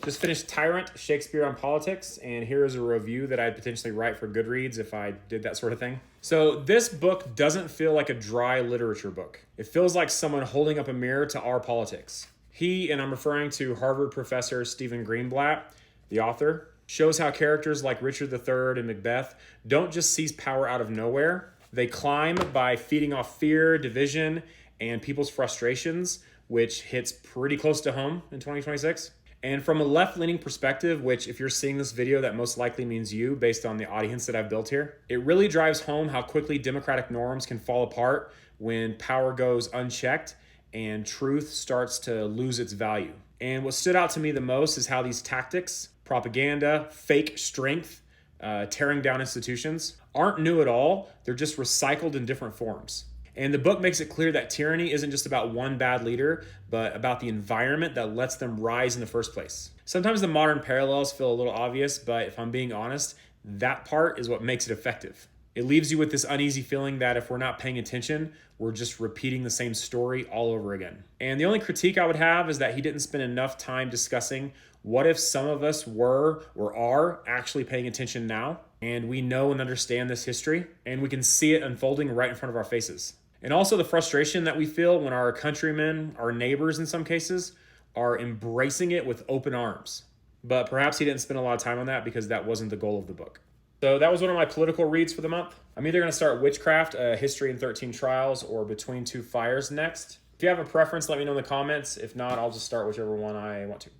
Just finished Tyrant, Shakespeare on Politics, and here is a review that I'd potentially write for Goodreads if I did that sort of thing. So this book doesn't feel like a dry literature book. It feels like someone holding up a mirror to our politics. He, and I'm referring to Harvard professor Stephen Greenblatt, the author, shows how characters like Richard III and Macbeth don't just seize power out of nowhere. They climb by feeding off fear, division, and people's frustrations, which hits pretty close to home in 2026. And from a left-leaning perspective, which if you're seeing this video, that most likely means you based on the audience that I've built here, it really drives home how quickly democratic norms can fall apart when power goes unchecked and truth starts to lose its value. And what stood out to me the most is how these tactics, propaganda, fake strength, tearing down institutions, aren't new at all. They're just recycled in different forms. And the book makes it clear that tyranny isn't just about one bad leader, but about the environment that lets them rise in the first place. Sometimes the modern parallels feel a little obvious, but if I'm being honest, that part is what makes it effective. It leaves you with this uneasy feeling that if we're not paying attention, we're just repeating the same story all over again. And the only critique I would have is that he didn't spend enough time discussing what if some of us were or are actually paying attention now, and we know and understand this history, and we can see it unfolding right in front of our faces. And also the frustration that we feel when our countrymen, our neighbors in some cases, are embracing it with open arms. But perhaps he didn't spend a lot of time on that because that wasn't the goal of the book. So that was one of my political reads for the month. I'm either going to start Witchcraft, A History in 13 Trials, or Between Two Fires next. If you have a preference, let me know in the comments. If not, I'll just start whichever one I want to.